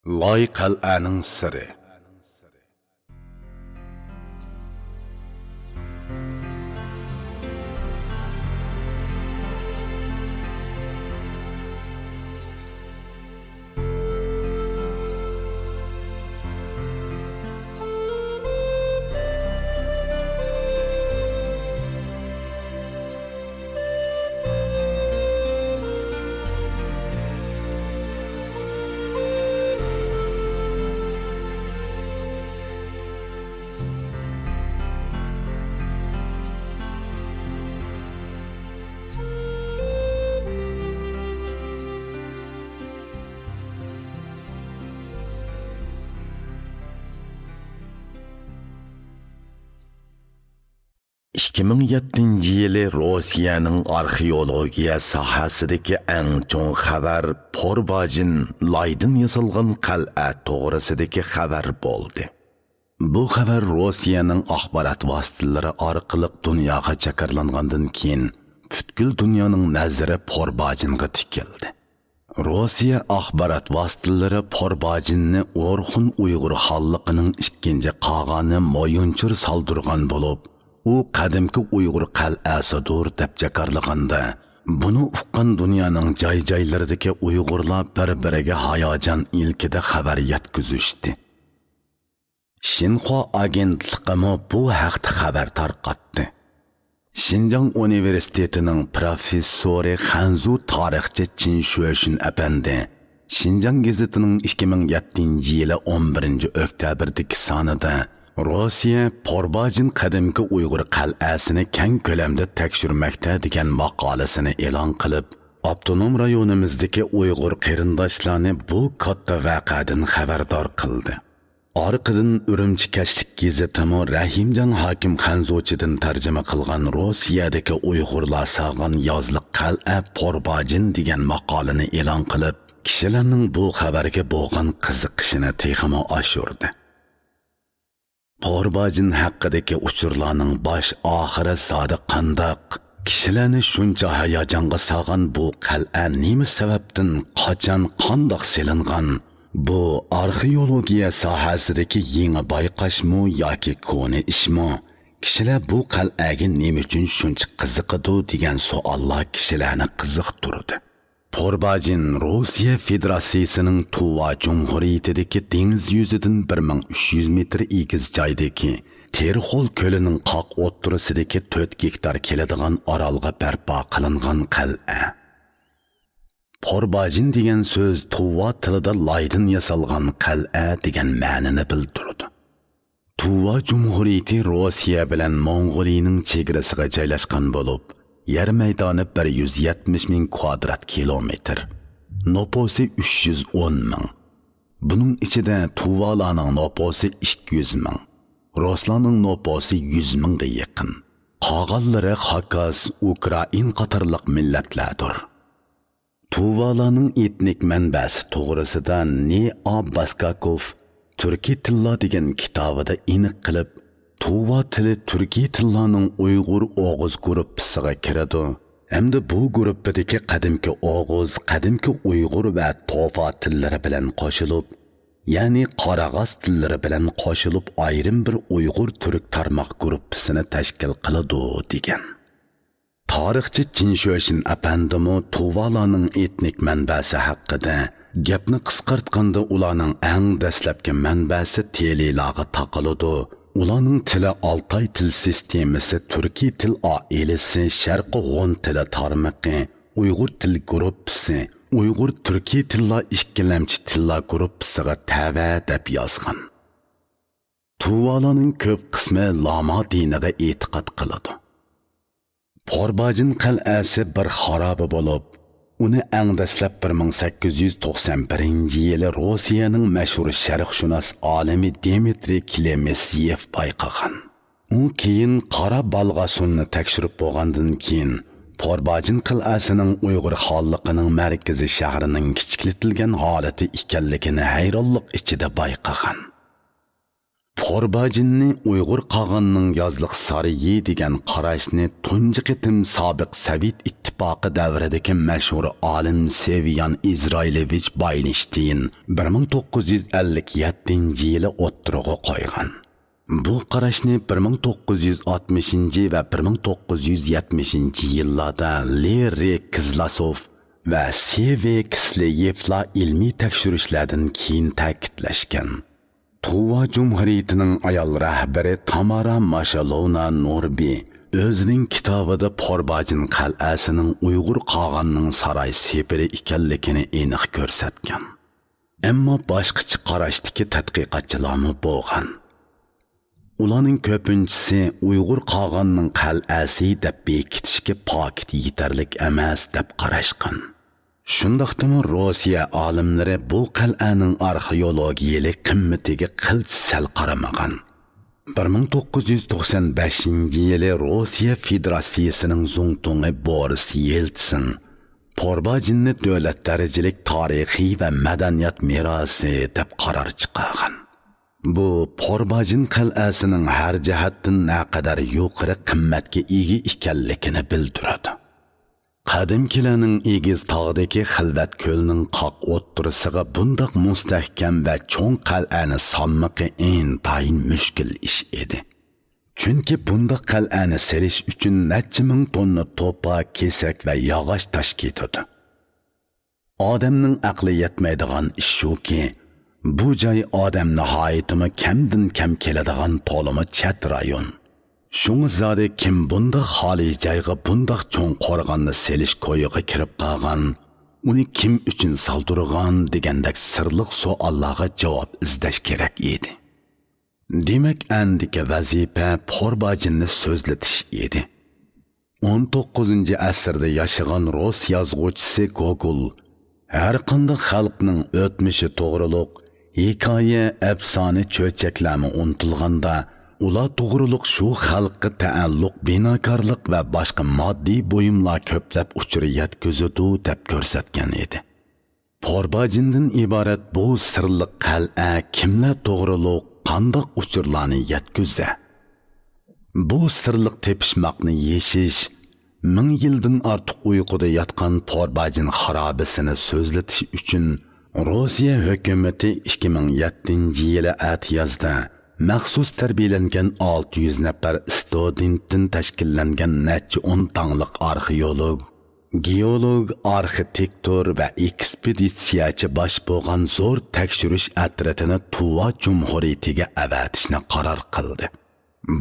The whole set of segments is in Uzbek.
Loy qal'aning siri. Yılı Rusiyanın arxeologiya sahasidagi eng cho'ng xabar Porbajin Laydin yasalgan qal'a to'g'risidagi xabar bo'ldi. Bu xabar Rusiyanın axborot vositalari orqali dunyoga chakarlangandan keyin butkul dunyoning nazari Porbajinga tikildi. Rusiya axborot vositalari Porbajinni Orxun Uyg'ur xalqining ikkinchi qog'oni moyunchur soldurgan bo'lib, u qadimki Uyg'ur qal'asidir deb jakarlaganda, buni uqqan dunyoning joy-joylaridagi Uyg'urlar bir-biriga hayajon ilkida xabar yetkazishdi. Xinhua agentliği bu haqda xabar tarqatdi. Xinjiang Universitetining professori Hanzu tarixchi Chin Shuoxun apandi Xinjiang gazetining 2007-yili 11-oktyabrdagi sonida Rossiya Porbajin qadimki Uyg'ur qal'asini keng ko'lamda tekshirmoqda degan maqolasini e'lon qilib, avtonom rayonimizdagi Uyg'ur qarindoshlarni bu katta voqeadan xabardor qildi. Orqadan Urumchi kashlik gazetami Rahimjon Hakim Xanzochidan tarjima qilgan Rossiyadagi Uyg'urlar sog'an yozliq qal'a Porbajin degan maqolani e'lon qilib, kishilarning bu xabarga bo'lgan qiziqishini texmo oshirdi. Porbajin haqidagi uchurlarning bosh oxiri sodiq qandoq, kishilarni shuncha hayajonga solgan bu qal'a nima sababdan, qachon, qandoq selingan? Bu arxeologiya sohasidagi yangi bayqashmi yoki koni ishmi? Kishilar bu qal'aga nima uchun shuncha qiziqadi degan savollar kishilarni qiziqtirdi. Porbajin Rossiya Federatsiyasining Tuva Cumhuriyatidagi dengiz yuzidan 1300 metr egiz joydagi Terxol ko'lining qoq o'ttirisidagi 4 gektar keladigan orolga barpo qilingan qal'a. Porbajin degan so'z Tuva tilida Laydin yasalgan qal'a degan ma'noni bildiradi. Tuva Cumhuriyati Rossiya bilan Mong'oliyaning chegarasiga joylashgan bo'lib, yer maydoni 170 ming kvadrat kilometr, noposi 310 ming. Buning ichida Tuvalarning noposi 200 ming, Ruslarning noposi 100 mingga yaqin. Qolganlari Xakaz, Ukrain qatorliq millatlardir. Tuvalarning etnik manbasi to'g'risida N.A. Baskakov Turkiy tillar degan kitobida aniq qilib, Tuva tili Turkiy tillarning Uyg'ur O'g'iz guruhiga kiradi. Hamda bu guruhdagi qadimki O'g'iz, qadimki Uyg'ur va Tofa tillari bilan qo'shilib, ya'ni Qorag'oz tillari bilan qo'shilib ayrim bir Uyg'ur turk tarmoq guruhisini tashkil qiladi degan. Tarixchi Chin Shuoxun apandimi Tuvalarning etnik manbasi haqida gapni qisqartganda ularning eng dastlabki manbasi Telilarga taqiladi. Ularning tili Altay til sistemasi, Turkiy til oilasi, Sharqi G'on tili tarmoqi, Uyg'ur til guruhi, Uyg'ur Turkiy tillar ikkilamchi tillar guruhiga tava deb yozgan. Tuvalarning ko'p qismi Lama diniga e'tiqod qiladi. Porbajin qal'asi bir xaroba bo'lib, uni eng dastlab 1891-yili Rossiyaning mashhur sharqshunos olimi Dmitriy Klemesyev bayqagan. U keyin Qora Balg'asunni tekshirib bo'lgandan keyin Porbajin qal'asining Uyg'ur xalqining markaziy shahrining kichiklatilgan holati ekanligini hayronlik ichida bayqagan. Porbajinni Uyg'ur qag'inning yozliq sariyi degan qarashni tunji qitim sobiq Sovet ittifoqi davridagi mashhur olim Seviyan Izrailevich Baynishtin 1957-yili o'ttirg'a qo'ygan. Bu qarashni 1960 va 1970-yillarda Leri Kizlasov va Seve Kisleyevlar ilmiy tekshirishlardan keyin ta'kidlashgan. Tuva Cumhuriyetining ayol rahbari Tamara Mashalovna Norbi o'zining kitobida Porbajin qal'asining Uyg'ur qog'onning saroy sepiri ekanligini aniq ko'rsatgan. Ammo boshqacha qarashdagi tadqiqotchilarmi bo'lgan. Ularning ko'pinchisi Uyg'ur qog'onning qal'asi deb bekitishga pokit yetarlik emas deb qarashgan. Shundaqdimi Rossiya olimlari bu qal'aning arxeologiyalik qimmatiga qilch sal qaramagan. 1995-yili Rossiya Federatsiyasining Zongtungi Boris Yeltsin Porbajinni davlat darajalik tarixiy va madaniyat merosi deb qaror chiqargan. Bu Porbajin qal'asining har jihatdan naqadar yuqori qimmatga ega ekanligini bildiradi. Qadimkilarning egiz tog'dagi xilvat ko'lning qoq o'ttirisiga bundoq mustahkam va cho'ng qal'ani solmoqi intayin mushkil ish edi. Chunki bundoq qal'ani serish uchun necha ming tonna to'pa, kesak va yog'och tosh ketadi. Odamning aqli yetmaydigan ish shuki, bu joy odam nihoyatimi kamdan kam keladigan to'limi chat rayon. Şunu zade kim bunda xali joyga bundaq cho'ng qo'rg'onni selish ko'yiga kirib qolgan, uni kim uchun saldirgan degandek sirliq savollarga javob izlash kerak edi. Demak, andiki vazifa Porbajinni so'zlatish edi. 19-asrda yashagan Rus yozuvchisi Gogol har qanday xalqning o'tmishi to'g'riliq, hikoya, afsona cho'chaklarni unutilganda ular to'g'riliq shu xalqqa taalluq binokorlik va boshqa moddiy buyumlar ko'plab uchrayat ko'zatu deb ko'rsatgan edi. Porbajindan iborat bu sirliq qal'a kimlar to'g'riliq qandoq uchurlarni yetkazdi? Bu sirliq tepishmoqni yeshish 1000 yildan ortiq uyquda yotgan Porbajin xarobasini so'zlatish uchun Rossiya hukumati 2007-yili atiyazda maxsus tarbiyalangan 600 nafar studentdan tashkillangan necha 10 tonglik arxeolog, geolog, arxitektor va ekspeditsiyachi bosh bo'lgan zo'r tekshirish atratini Tuva Cumhuriyetiga avatishni qaror qildi.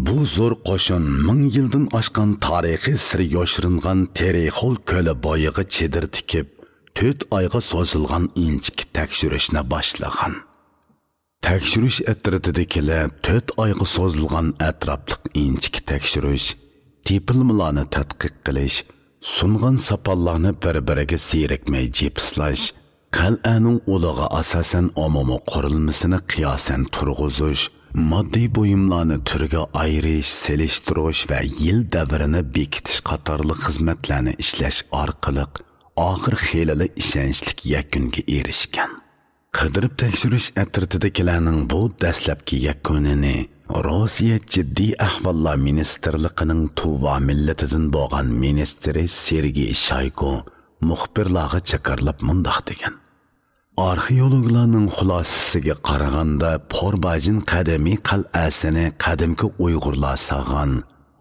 Bu zo'r qo'shin 1000 yildan oshgan tarixiy sir yoshiringan Terexol ko'li bo'yiga chedir tikib, 4 oyga so'zilgan inchik tekshirishni boshlagan. Tekshirish atratidagilar 4 oyga so'zilgan atrofliq inchik tekshirish, tepilmalarni tadqiq qilish, sungan sapallarni bir-biriga zerikmay jepislash, qal'aning ulig'i asosan umumiy qurilmasini qiyosan turg'izish, moddiy buyumlarni turga ayirish, selishtirish va yil davrini bekitish qatorli xizmatlarni ishlash orqali oxir xelali ishonchli yakunga erishgan. Qidirib tekshirish atratidagilarning bu dastlabki yakunini Rossiya jiddiy ahvollar ministrligining Tuva millatidan bo'lgan ministri Sergey Shoygu muxbirlarga chaqirlab mundoq degan. Arxeologlarning xulosasiga qaraganda Porbajin qadimiy qal'asini qadimki Uyg'urlar sog'an.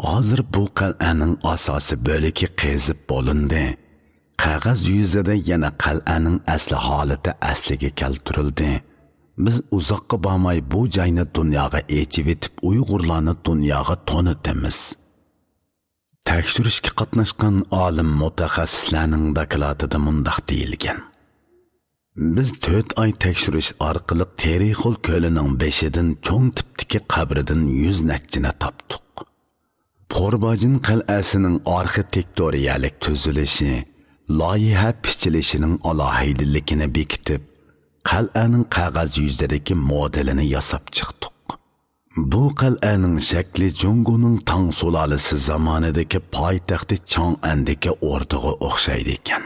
Hozir bu qal'aning asosi bo'liki qezib bo'lindi. Qog'oz yuzida yana qal'aning asli holati asliga keltirildi. Biz uzoqqa bormay bu joyni dunyoga echib etib Uyg'urlarni dunyoga tonitamiz. Tekshirishga qatnashgan olim mutaxassislarning dokladida mundoq deyilgan. Biz 4 oy tekshirish orqali Terexol ko'lining beshidan cho'ng tipdagi qabridan 100 nachchini topdik. Porbajin qal'asining arxitektoriyalik tuzilishi, loyiha pichilishining alohidaligini bekitib, qal'aning qog'oz yuzidagi modelini yasab chiqdik. Bu qal'aning shakli Jungoning Tang sulolasi zamonidagi poytaxti Chang'andagi o'rniga o'xshaydi ekan.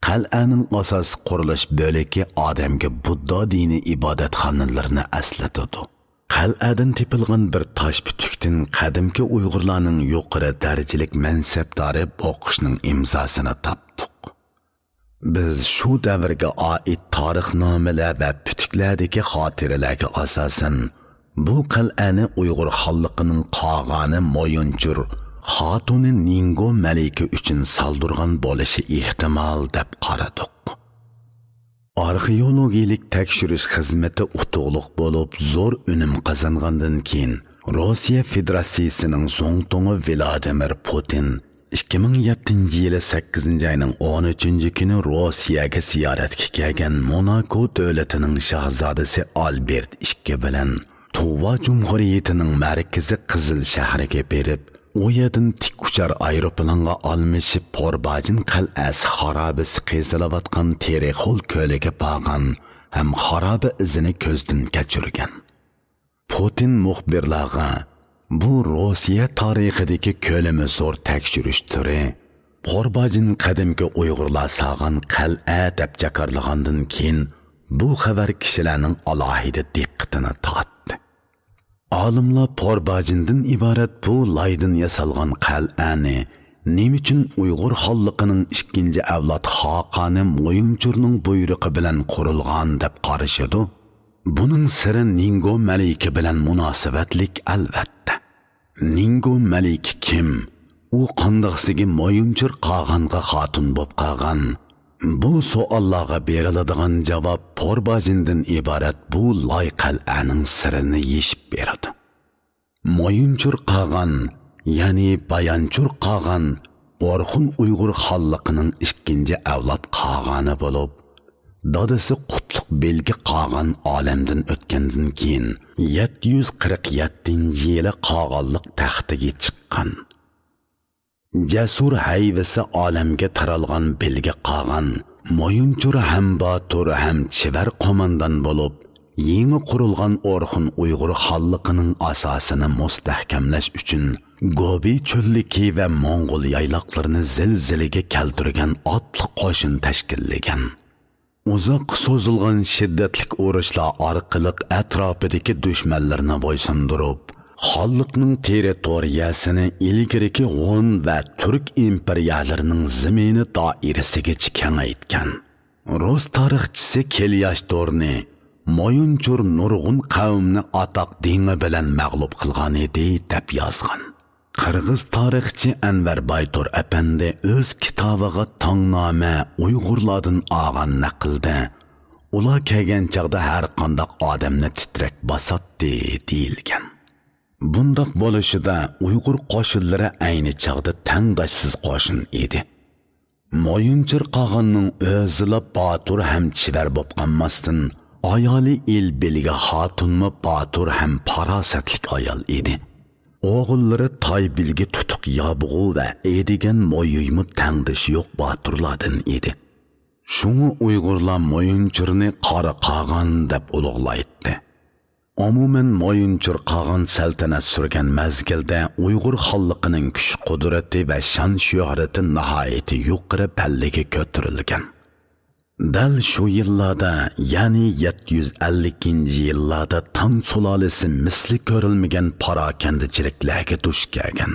Qal'aning asos qurilish bo'lagi odamga Budda dini ibodatxonalarini eslatadi. Qal'adan tepilgan bir tosh putukdan qadimki Uyg'urlarning yuqori darajalik mansabdori o'qishning imzosini topdik. Biz shu davrga oid tarixnomalar va putuklardagi xotiralarga asosan bu qal'ani Uyg'ur xalqining qog'oni Moyunchur xotuni Ningo malika uchun saldirgan bo'lishi ehtimol deb qaradik. Arxeologik tekshirish xizmati utuqliq bo'lib, zo'r unum qozongandan keyin Rossiya Federatsiyasining Zongtongi Vladimir Putin 2007-yili 8-oyning 13-kuni Rossiyaga ziyoratga kelgan Monaco davlatining shahzodasi Albert II bilan Tuva Cumhuriyetining markazi Qizil shahriga berib, u yerdan tik uchar aeroplanga almashib Porbajin qal'asi xarobasi qazilayotgan Terexol ko'liga borgan ham xaroba izini ko'zdan kechirgan. Putin muxbirlarga bu Rossiya tarixidagi ko'lami zo'r tekshirish turi, Porbajin qadimgi Uyg'urlar sog'an qal'a deb jakarlagandan keyin bu xabar kishilarning alohida diqqatini tortdi. Olimlar Porbajindan iborat bu laydan yasalgan qal'ani nima uchun Uyg'ur xalqining ikkinchi avlod xoqoni Moyunchurning buyrug'i bilan qurilgan deb qarashadi. Buning siri Ningo malika bilan munosabatlik albatta. Ningo malik kim? U qandoqsigi Moyunchur qog'onga xotun bo'lib qolgan? Bu savollarga beriladigan javob Porbajindan iborat bu loy qal'aning sirini yeshib beradi. Moyunchur qog'on, ya'ni Bayanchur qog'on, Orxun Uyg'ur xalqining ikkinchi avlod qog'oni bo'lib, dadasi Qutlug' Belgi qog'on olamdan o'tgandan keyin 747-yili qog'onlik taxtiga chiqqan. Jasur hayvisi olamga taralgan Belgi qog'on Moyunchur ham Botur ham Chivar qo'mondan bo'lib, yangi qurilgan Orxun Uyg'ur xalqining asosini mustahkamlash uchun Gobi cho'lliki va Mo'ng'ul yayloqlarini zilzilaga keltirgan otli qo'shin tashkillagan. Uzoq so'zilgan shiddatli urushlar orqali atrofidagi dushmanlarni bo'ysundirib, xalqning territoriyasini ilgiriki Hun va Turk imperiyalarining zamini doirasiga kengaytgan. Rus tarixchisi Kelyash Dorni Moyunchur nurg'un qavmni atoq dingi bilan mag'lub qilgan edi deb yozgan. Qirg'iz tarixchi Anvar Baytur apandi o'z kitobiga Tongnoma Uyg'urlardan olgan naqlda ular kelgan chaqda har qanday odamni titrak bosatdi deyilgan. Bundoq bo'lishida Uyg'ur qo'shinlari ayni chaqda tangdoshsiz qo'shin edi. Moyunchur qog'onning o'zila Botur ham Chivar bo'lib qolmasdan, ayoli Elbelga xotunmi Botur ham farosatlik ayol edi. O'g'illari Toybilga tutuq yobg'u va edigan Moyuymi tangdish yo'q Boturlardan edi. Shuni Uyg'urlar Moyunchurni qora qog'on deb ulug'laydi. Umuman Moyunchur qog'on saltanat surgan mazgilda Uyg'ur xalqining kuch-qudrati va shon-shuhrati nihoyatda yuqori pallaga ko'tarilgan. Dal shu yillarda, ya'ni 750-yillarda Tang sulolasi misli ko'rilmagan parokandichiliklarga duch kelgan.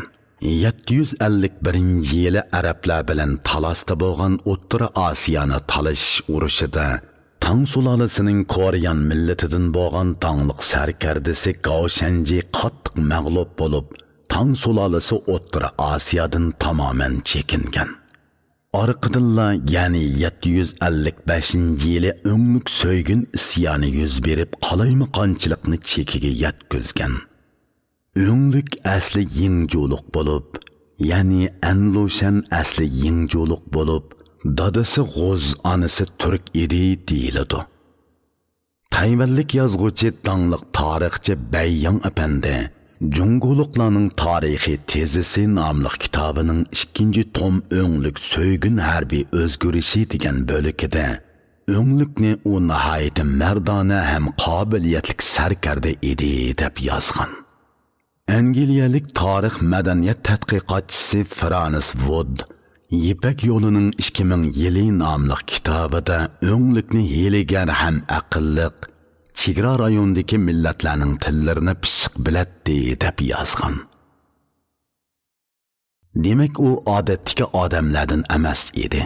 751-yili arablar bilan talasda bo'lgan O'rta Osiyoni talashish urushida Tang sulolasining Koreyan millatidan bo'lgan tangliq sarkardasi Gao Shanji qattiq mag'lub bo'lib, Tang sulolasi O'rta Osiyodan tamoman chekingan. Orqadilla, ya'ni 755-yili O'nglik so'ygun isyoni yuz berib, qalaymaqonchilikni chekiga yetkazgan. O'nglik asli Yingjuliq bo'lib, ya'ni Anlushan asli Yingjuliq bo'lib, dadasi G'oz, onasi Turk edi deyiladi. Tayvanlik yozuvchi tanliq tarixchi Bayyang apandi Junguluqlarning tarixiy tezisi nomli kitobining 2-tom O'nglik so'ygun harbiy o'zgarishi degan bo'likida O'nglikni u nihoyat mardona ham qobiliyatli sarkarda edi deb yozgan. Angliyalik tarix madaniyat tadqiqotchisi Francis Wood Yipak yo'lining 2000 yili nomli kitobida O'nglikni hiylagar ham aqlliq, chegara rayondagi millatlarning tillarini pishiq bilatdi deb yozgan. Demak, u odatdagi odamlardan emas edi.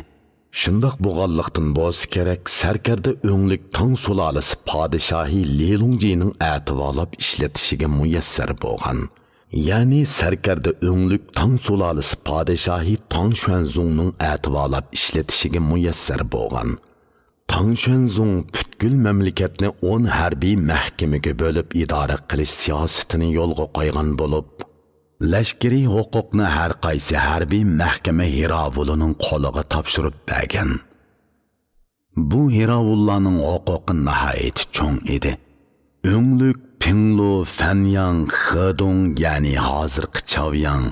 Shundoq bo'lganlikdan bo'lsa kerak, sarkarda o'nglik Tang sulolasi podshohi Lelungjining ativolab ishlatishiga muyassar bo'lgan. Ya'ni sarkarda o'nglik Tang sulolasi podshohi Tang Xuanzongning ativolab ishlatishiga muyassar bo'lgan. Tang Xuanzong butkul mamlakatni 10 harbiy mahkamaga bo'lib idora qilish siyosatini yo'lga qo'ygan bo'lib, lashkariy huquqni har qaysi harbiy mahkama hiravulining qo'liga topshirib bergan. Bu hiravullarning huquqi nihoyat cho'ng edi. O'nglik Pinglu, Fanyang, Xedong, ya'ni hozirgi Chaoyang,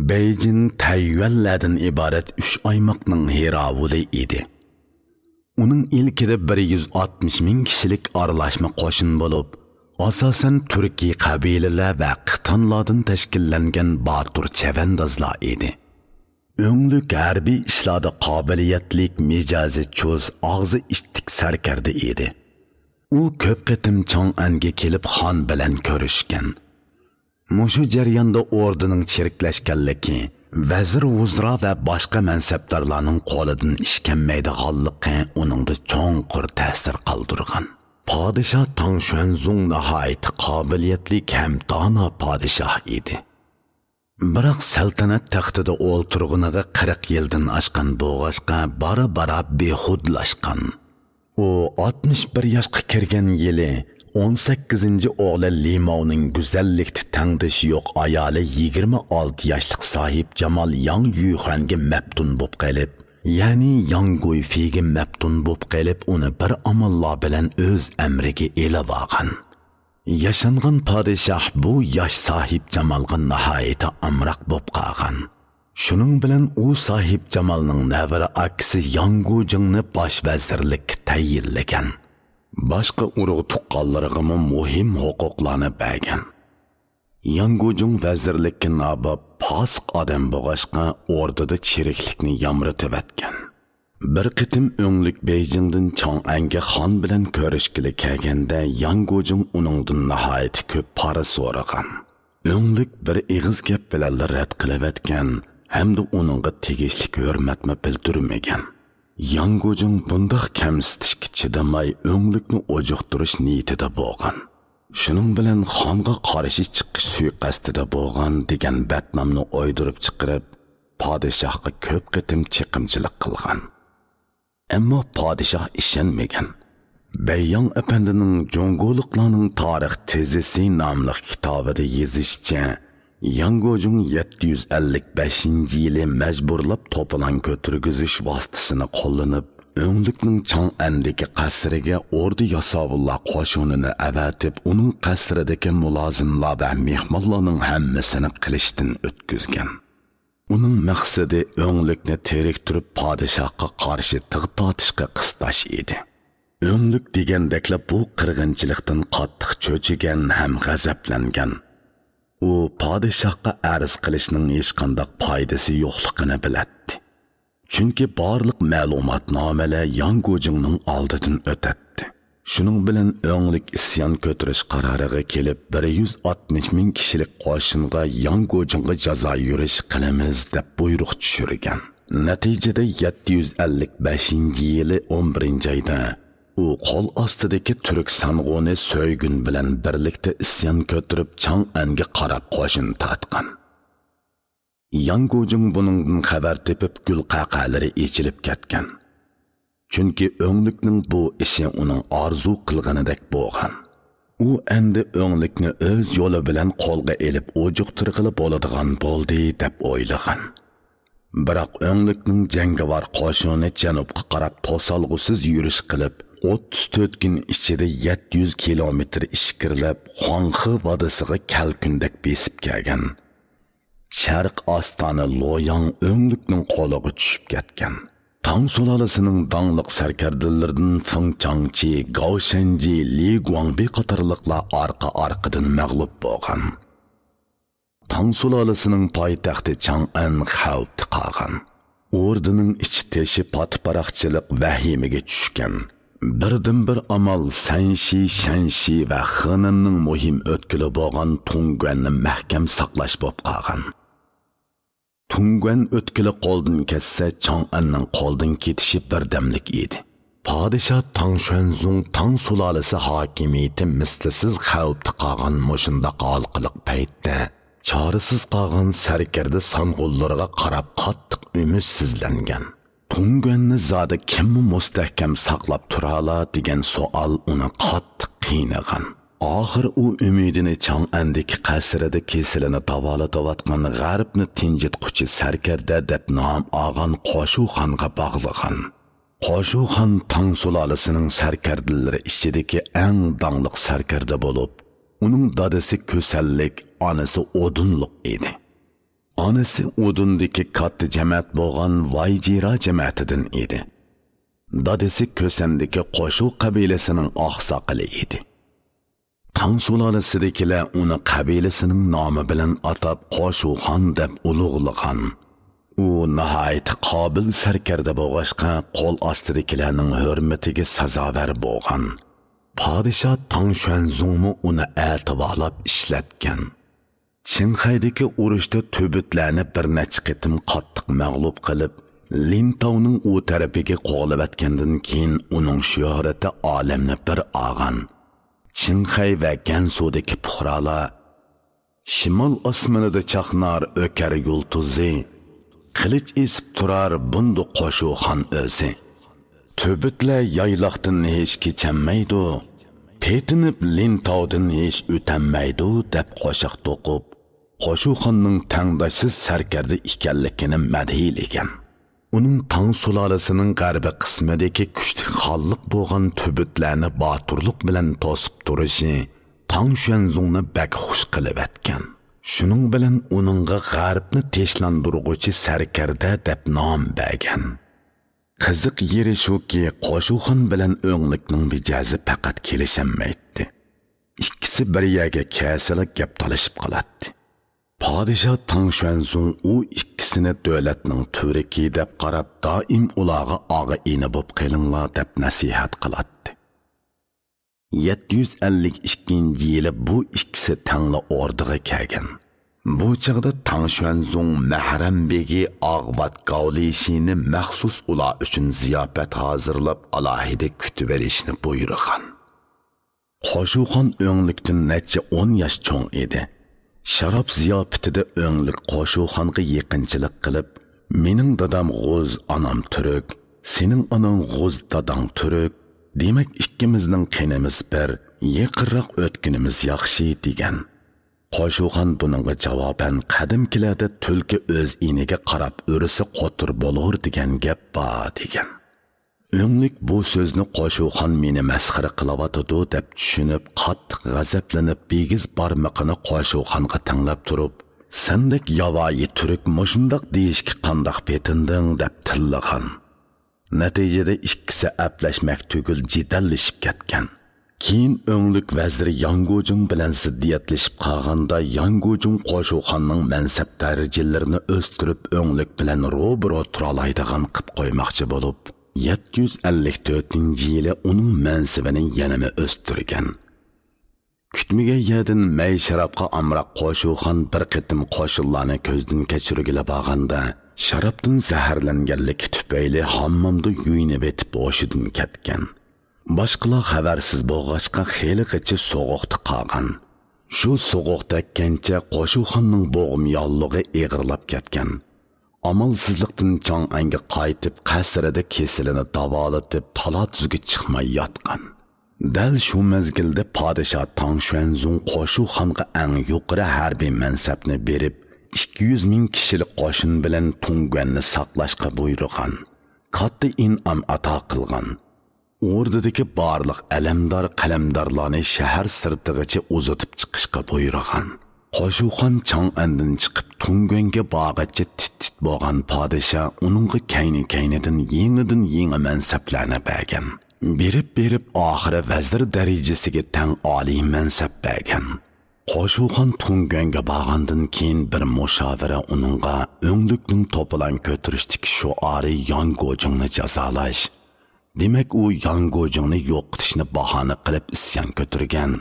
Beijing, Tayvanlardan iborat 3 oymoqning hiravuli edi. Uning ilkida 160 ming kishilik aralashma qo'shin bo'lib, asosan turkiy qabilalar va qitonlardan tashkillangan botur chavandozlar edi. O'nglik harbiy ishlarda qobiliyatlik, mijozi cho'z, og'zi ishtik sarkarda edi. U ko'p qatim Chang'anga kelib xon bilan ko'rishgan. Mushu jarayonda ordining chiriklashganligi, vazir vuzra va boshqa mansabdorlarning qo'lidan ish kelmaydiganligi uningda cho'nqur ta'sir qoldirgan. Podshoh Tang Xuanzong nihoyat qobiliyatli ham dono podshoh edi. Biroq saltanat taxtida o'ltirganiga 40 yildan oshgan bo'lg'achqa bara behudlashgan. U 61 yoshga kirgan yili 18-o'g'li Limaoning go'zallikda tangdishi yo'q ayoli 26 yoshlik sohib Jamol Yang Yuxanga maftun bo'lib qolib, ya'ni Yang Guifiga maftun bo'lib qolib, uni bir amallar bilan o'z amriga elib olgan. Yashangan podshoh bu yosh sohib Jamolga nihoyat amroq bo'lib qolgan. Shuning bilan u sohib Jamolning navara akisi Yang Gujingni bosh vazirlikka tayinlagan. Boshqa urug' tuqqanlariga muhim huquqlarni bergan. Yang Gujing vazirlikka nobab fosiq odam bo'lg'ashqa ordida chiriklikni yomritib atgan. Bir qitim o'nglik Beijingdan Chang'anga xon bilan ko'rishgili kelganda Yang Gujing uningdan nihoyat ko'p pora so'ragan. O'nglik bir ig'iz gap bilan rad qilib atgan hamda uningga tegishli hurmatni bildirmagan. Yang Gujing bundoq kamsitishga chidamay o'nglikni ojuqtirish niyatida bo'lgan. Shuning bilan xonga qarshi chiqish suiqasdida bo'lgan degan batnomni o'ydirib chiqarib, podshohga ko'p qitim chiqimchilik qilgan. Ammo podshoh ishonmagan. Beiyang apandining Jongoliklarning tarix tezisi nomli kitobida yozishicha, Yang Gujing 755-yili majburlab to'plan ko'targizish vositasini qo'llanib, o'nglikning Chang'andagi qasriga ordi yasovullar qo'shinini avatib, uning qasridagi mulozimlar va mehmonlarning hammasini qilishdan o'tkazgan. Uning maqsadi o'nglikni teriktirib podshohga qarshi tig' tortishga qistash edi. O'nglik degandeklar bu qirg'inchilikdan qattiq cho'chigan ham g'azablangan. U podshohga arz qilishning hech qanday foydasi yo'qligini biladi. Chunki barliq ma'lumotnomalar Yang Gujingning oldidan o'tadi. Shuning bilan o'nglik isyon ko'tarish qaroriga kelib 160 ming kishilik qo'shinga Yang Gujingga jazo yurish qilamiz deb buyruq tushirgan. Natijada 755-yili 11-oyda u qo'l ostidagi turk sang'oni so'ygun bilan birlikda isyon ko'tarib Chang'anga qarab qo'shin tortgan. Yang Gujing buningdan xabar tepib gul qaqalari echilib ketgan. Chunki o'nglikning bu ishi uning orzu qilganidek bo'lgan. U endi o'nglikni o'z yo'li bilan qo'lga elib ojuqtirg'ili bo'ladigan bo'ldi deb o'ylagan. Biroq o'nglikning jangovar qo'shini janubga qarab to'solg'usiz yurish qilib, 34 kun ichida 700 kilometr ishkirlab Huanghe vodisiga kalkundek besib kelgan. Sharq ostoni Loyang o'nglikning qo'liga tushib ketgan. Tang sulolasining dongliq sarkardalaridan Feng Changchi, Gao Shenji, Li Guangbi qatorliqlar orqa-orqadan mag'lub bo'lgan. Tang sulolasining poytaxti Chang'an xavfda qolgan. Ordining ichi teshi patparaqchilik vahimaga tushgan. Birdən bir amal Sənşi, Şənşi və Xınınның mühim ötkülü bolğan Tungvanni məhkəm saqlaş bop qalğan. Tungvan ötkülü qoldan kesse Chang'anның qoldan ketişi birdamlik edi. Padişah Tang Xuanzong Tang sulalisi hakimiyeti mislisiz xavfda qalğan mushundaq halqiliq paytda çarəsiz qalğan sarkarda Sanğullarga qarab qattiq ümidsizlangan. Tungvanni zodi kim mustahkam saqlab turala degan savol uni qattiq qiynagan. Ahir u ümidini Chang'andagi qasrida kesilini davolatayotgan g'arbni tinjitquchi sarkarda deb nom olgan Qo'shuxonga bog'lagan. Qo'shuxon Tang sulolasining sarkardalari ichidagi eng dangliq sarkarda bo'lib, uning dadasi Ko'sallik, onasi Odunliq edi. Onasi Odundagi katta jamoat bo'lgan Vayjira jamoatidan edi. Dadasi Ko'sandagi Qo'shu qabilasining oqsoqili edi. Tang sulolasidagilar uni qabilasining nomi bilan atab Qo'shuxon deb ulug'lagan. U nihoyat qobil sarkarda bo'lg'achqa qo'l ostidagilarning hurmatiga sazovor bo'lgan. Podshoh Tang Xuanzongmi uni e'tiborlab ishlatgan. Qinxaydagi urushda tubutlarni bir necha qitim qattiq mag'lub qilib, Lintauning u tarafiga qo'g'lavatgandan keyin uning shuhrati olamni bir olgan. Qinxay va Gansudagi puhrolar shimol osmonida chaqnar o'kar yultuzi, qilich esib turar bundu Qo'shuxon o'zi. Tubutlar yayloqdan hech kechanmaydi, petinib Lintaudan hech o'tanmaydi deb qo'shiq to'qib, Qo'shuxonning tangdashsiz sarkarda ekanligini madhiylagan. Uning Tang sulolasining g'arbiy qismidagi kuchli xalliq bo'lgan tubutlarni boturlik bilan to'sib turishi Tang Xuanzongni bak xush qilib etgan. Shuning bilan uningga g'arbni teshlandiruvchi sarkarda deb nom bergan. Qiziq yeri shuki, Qo'shuxon bilan o'nglikning mijozi faqat kelishamaydi. Ikkisi bir yerga kasalak gap talashib qoladi. Podshoh Tang Xuanzong u ikkisini davlatning turiki deb qarab, doim ularga og'a ini bo'lib qilinglar deb nasihat qiladi. 752-yili bu ikkisi tangli o'rdaga kelgan. Bu chaqda Tang Xuanzong Mahram begi Og'bat Gavlishini maxsus ular uchun ziyofat hozirlab alohida kutib berishni buyurgan. Qo'shuxon o'nglikdan necha 10 yosh cho'ng edi. Sharob ziyofatida o'nglik Qo'shuxonga yaqinchilik qilib, "Mening dadam G'oz, onam Turk, sening onang G'oz, dadang Turk. Demak, ikkimizning qinimiz bir, yaqinroq o'tkinimiz yaxshi" degan. Qo'shuxon buningga javoban qadimkilarda tulki o'z iniga qarab o'risi qo'tir bo'lur degan gap bor degan. O'nglik bu so'zni Qo'shuxon meni masxara qilyotidi deb tushunib, qattiq g'azablanib, begiz barmoqini Qo'shuxonga tanglab turib, "Sendek yavoyi turk mushundoq deyishga qandoq petinding" deb tillagan. Natijada ikkisi aplashmak tugul jidallashib ketgan. Keyin o'nglik vaziri Yangujing bilan ziddiyatlashib qolganda, Yangujing Qo'shuxonning mansab darajalarini o'stirib, o'nglik bilan ro'baro turalaydigan qilib qo'ymoqchi bo'lib, 754-yili uning mansabini yanama o'stirgan. Kutmagan yerdan may sharobga amroq Qo'shuxon bir qitim qo'shinlarni ko'zdan kechirgila borganda, sharobdan zaharlanganligi tufayli hammomda yuyinib etib o'shidan ketgan. Boshqalar xabarsiz bo'lg'achqa xeligacha so'g'uqda qolgan. Shu so'g'uqda kancha Qo'shuxonning bo'g'im yollig'i eg'irlab ketgan. Amalsizlikdan Chang'anga qaytib qasrida kesilini davolatib talatuzga chiqmay yotgan. Dal shu mezgilda podshoh Tang Xuanzong Qo'shuxonga eng yuqori harbiy mansabni berib, 200 ming kishilik qo'shin bilan Tungvanni saqlashga buyurgan. Katta in'om ato qilgan. O'rdadagi barliq alamdor qalamdorlarni shahar sirtigacha uzatib chiqishga buyurgan. Qo'shuxon Chang'andan chiqib Tungvanga borgacha tit bo'lgan podshoh uningga kayni-kaynidan yangi mansablarni bergan. Berib oxiri vazir darajasiga tang oliy mansab bergan. Qo'shuxon Tungvanga borgandan keyin bir mushovira uningga o'nglikning to'plan ko'tarishdagi shuari Yangujingni jazolash, Demek u Yangujingni yo'q qilishni bahona qilib isyon ko'targan.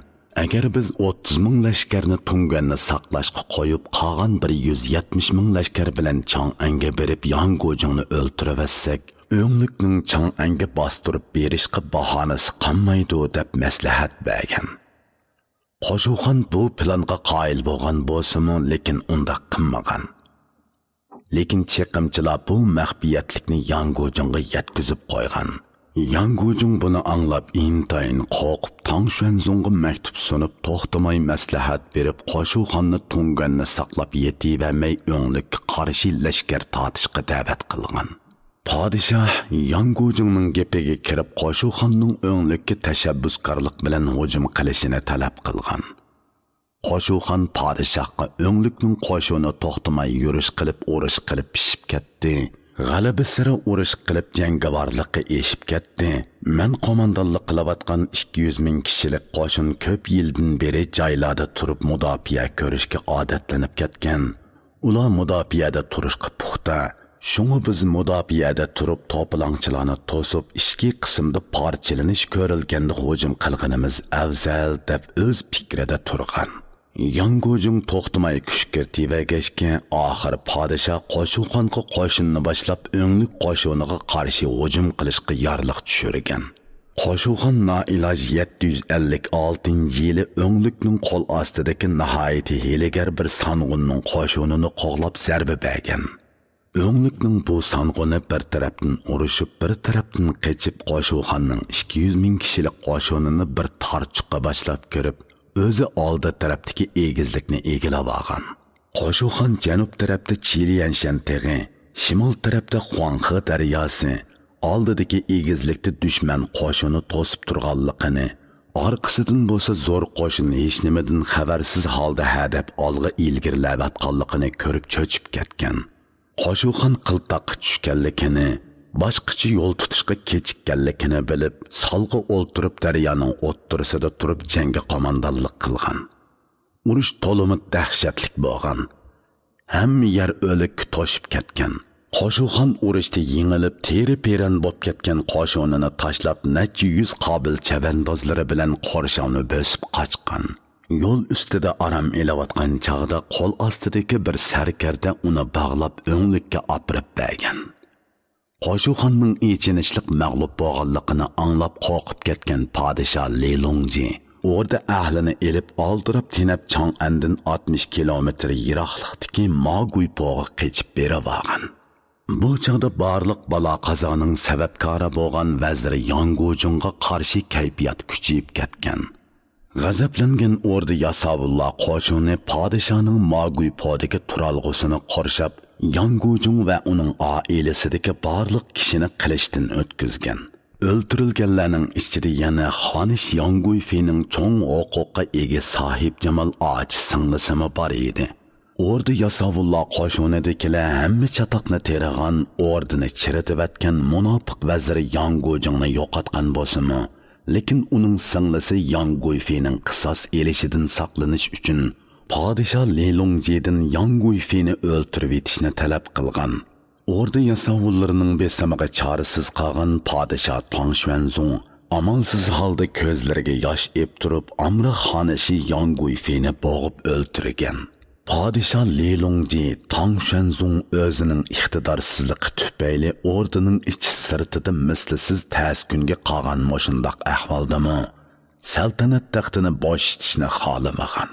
Agar biz 30 ming lashkarni Tunganni saqlashga qo'yib, qolgan bir 170 ming lashkar bilan Chang'anga berib Yangujingni o'ltirib-etsak, o'nglikning Chang'anga bostirib berishga bahonasi qolmaydi deb maslahat bergan. Qo'shuxon bu planga qoyil bo'lgan bo'lsa-mu, lekin unda qilmagan. Lekin chekimchilar bu maxfiyatlikni Yangujingga yetkazib qo'ygan. Yangujing buni anglab intayin qo'rqib Tang Xuanzongga maktub sunib to'xtamay maslahat berib Qo'shuxonni Tunganni saqlab yetivermay o'nglikka qarshi lashkar tortishga da'vat qilgan. Podshoh Yangujingning gapiga kirib Qo'shuxonning o'nglikka tashabbuskorlik bilan hujum qilishini talab qilgan. Qo'shuxon podshohga o'nglikning qo'shini to'xtamay yurish qilib urush qilib pishib ketdi. G'alaba sira urush qilib jangovarlikqa eshib ketdi. Men qo'mondonlik qilayotgan 200 ming kishilik qo'shin ko'p yildan beri joylarda turib mudofaa ko'rishga odatlanib ketgan. Ular mudofaada turishga puxta. Shunga biz mudofaada turib to'polonchilarni to'sib ishki qismda parchalanish ko'rilganda hujum qilganimiz afzal deb o'z fikrida turgan. Yangujing to'xtamay kuch kirtivergachga oxir podshoh Qo'shuxonga qo'shinni boshlab o'nglik qo'shiniga qarshi hujum qilishga yorliq tushirgan. Qo'shuxon noiloj 756-yili o'nglikning qo'l ostidagi nihoyatda hiylagar bir sang'unning qo'shinini qo'g'lab zarba bergan. O'nglikning bu sang'uni bir tarafdan urushib, bir tarafdan qochib Qo'shuxonning 200 ming kishilik qo'shinini bir tarchiqqa boshlab kirib, o'zi oldi tarafdagi egizlikni egilib olgan. Qo'shuxon janub tarafda Chilianshan tog'i, shimol tarafda Huanghe daryosi, oldidagi egizlikda dushman qo'shini to'sib turganligini, orqasidan bo'lsa zo'r qo'shin hech nimadan xabarsiz holda hadab olg'a ilgirlayotganligini ko'rib cho'chib ketgan. Qo'shuxon qiltaqqa tushganligini, boshqacha yo'l tutishga kechikkanligini bilib, solg'a o'ltirib daryoning o'ttirisida turib jangga qo'mondonlik qilgan. Urush to'limi dahshatli bo'lgan. Hamma yer o'lik to'shib ketgan. Qo'shuxon urushda yengilib, teri-peran bo'lib ketgan qo'shinini tashlab, necha yuz qobil chavandozlari bilan qo'rshovni bosib qochgan. Yo'l ustida aram elayotgan chog'da qo'l ostidagi bir sarkarda uni bog'lab o'nglikka opirib bergan. Qo'shuxonning echinishlik mag'lub bo'lganligini anglab qo'rqib ketgan podshoh Lelongji orda ahlini elib oldirib tinab Chang'andan 60 kilometr yiroqlikdagi Maguypo'ga qechib berib olgan. Bu chog'da barliq balo qazoning sababkori bo'lgan vazir Yangujingga qarshi kayfiyat kuchayib ketgan. G'azablangan orda Yasavullo qo'shini podshohning Maguypo'dagi turalg'usini qorshab, Yangujing va uning oilasidagi barliq kishini qilishdan o'tkazgan. O'ltirilganlarning ichida yana Xonish Yanguyfening cho'ng huquqqa ega sohib Jamal och singlisimi bor edi. Orda Yasavullo qo'shinidagilar hamma chatoqni terag'an, ordini chiritibatgan munofiq vazir Yangujingni yo'qotgan bo'lsa-mu, lekin uning singlisi Yanguyfening qisos elishidan saqlanish uchun podshoh Lelongjidan Yanguyfeni o'ltirib etishni talab qilgan. Orda yasavullarining besamiga chorasiz qolgan podshoh Tang Xuanzong amalsiz holda ko'zlariga yosh ep turib, Amra xonishi Yanguyfeni bo'g'ib o'ltirgan. Podshoh Lelongji Tang Xuanzong o'zining iqtidorsizligi tufayli ordining ichi sirtida mislsiz taskunga qolgan moshundoq ahvoldami saltanat taxtini boshitishni xolamagan.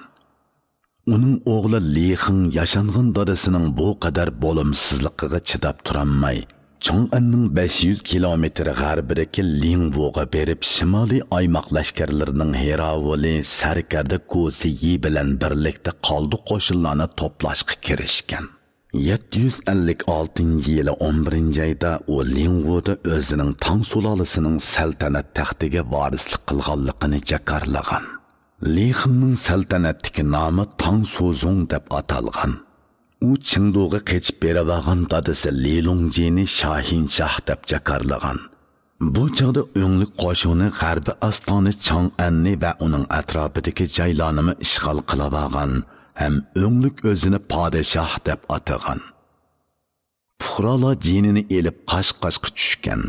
Uning o'g'li Li Xing yashangan dadasining bu qadar bo'limsizligiga chidab turolmay, Chang'anning 500 kilometr g'arbidagi Lingvoga berib shimoliy aymoq lashkarlarining heravoli sarkarda Ko'siyi bilan birlikda qoldi qo'shinlarni to'plashga kirishgan. 756-yili 11-oyda u Lingvoda o'zining Tang sulolasining saltanat taxtiga varislik qilganligini jakarlagan. Li Xingning saltanatdagi nomi Tang Suzong deb atalgan. U Chengduga qechib berib dadasi Lelongjini Shohinshoh deb jakarlagan. Bu chog'da o'nglik qo'shini g'arbiy ostona Chang'anni va uning atrofidagi joylarni ishg'ol qilib olgan, ham o'nglik o'zini podshoh deb atagan. Puhrolar jinini elib Qashqashga tushgan.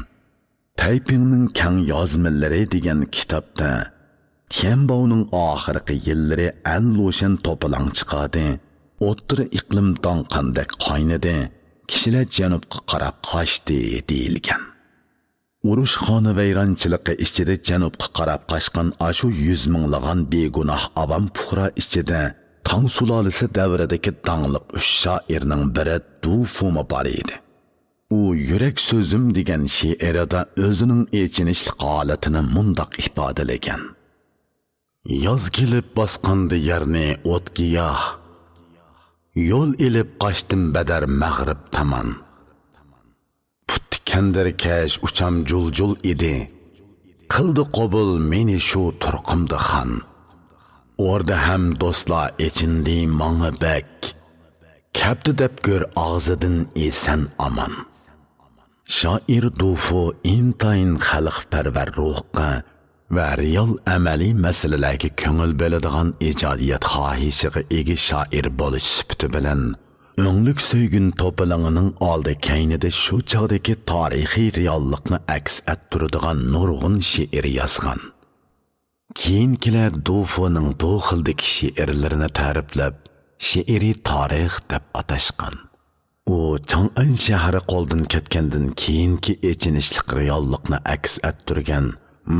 Taipingning kang yozmalari degan kitobda Tianbaoning oxirgi yillari al-Lushan to'pilang chiqadi. O'ttir iqlim donqandek qaynadi. Kishilar janubga qarab qochdi deyilgan. Urush xonavayronchiligi ichida janubga qarab qochgan ashu 100 minglagan begunoh avam puhra ichida Tang sulolasi davridagi dangliq 3 shoirning biri Du Fu bor edi. U yurak so'zim degan she'rida o'zining echinishli holatini mundoq ifodalagan. Yoz kelib bosqandi yerni o'tgiyoh. Yo'l ilib qochdim badar mag'rib tomon. Put kandirkash ucham juljul edi. Qildi qabul meni shu turqimda xon. Orada ham do'stlar echindi manga bek. Kapti deb ko'r og'zidan esan aman. Shoir Du Fu intayin xalqparvar ruhga va real amaliy masalalarga ko'ngil bo'ladigan ijodiyat xohishiga ega shoir bo'lish sifati bilan o'nglik so'ygun to'pilangining oldi kaynida shu chog'dagi tarixiy reallikni aks ettiradigan nurg'un she'r yozgan. Keyingilar Du Funing bu xildagi she'rlarini ta'riflab she'riy tarix deb atashgan. U Chang'an shahri qo'ldan ketgandan keyingi echinishli reallikni aks ettirgan